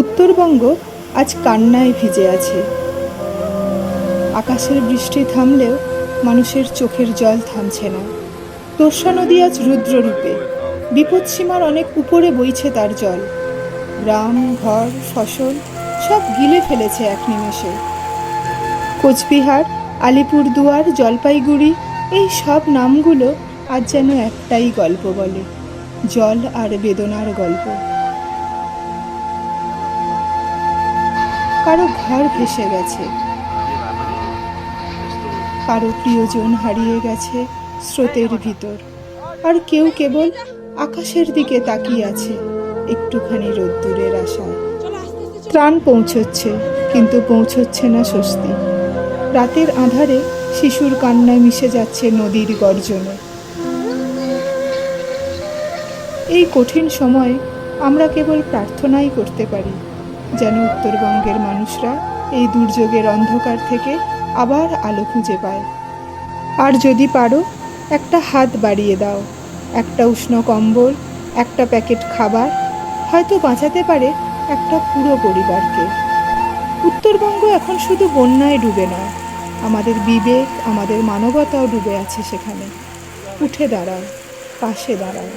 উত্তরবঙ্গ আজ কান্নায় ভিজে আছে। আকাশের বৃষ্টি থামলেও মানুষের চোখের জল থামছে না। তোর্ষা নদী আজ রুদ্ররূপে, বিপদসীমার অনেক উপরে বইছে তার জল। গ্রাম, ঘর, ফসল সব গিলে ফেলেছে এক নিমেষে। কোচবিহার, আলিপুরদুয়ার, জলপাইগুড়ি এই সব নামগুলো আজ যেন একটাই গল্প বলে, জল আর বেদনার গল্প। কারো ঘর ভেসে গেছে, কারো প্রিয়জন হারিয়ে গেছে স্রোতের ভিতর, আর কেউ কেবল আকাশের দিকে তাকিয়ে আছে একটুখানি রোদ্দুরের আশায়। ত্রাণ পৌঁছচ্ছে, কিন্তু পৌঁছচ্ছে না স্বস্তি। রাতের আঁধারে শিশুর কান্নায় মিশে যাচ্ছে নদীর গর্জনে। এই কঠিন সময়ে আমরা কেবল প্রার্থনাই করতে পারি, যেন উত্তরবঙ্গের মানুষরা এই দুর্যোগের অন্ধকার থেকে আবার আলো খুঁজে পায়। আর যদি পারো, একটা হাত বাড়িয়ে দাও, একটা উষ্ণ কম্বল, একটা প্যাকেট খাবার, হয়তো বাঁচাতে পারে একটা পুরো পরিবারকে। উত্তরবঙ্গ এখন শুধু বন্যায় ডুবে নয়, আমাদের বিবেক, আমাদের মানবতাও ডুবে আছে সেখানে। উঠে দাঁড়াও, পাশে দাঁড়াও।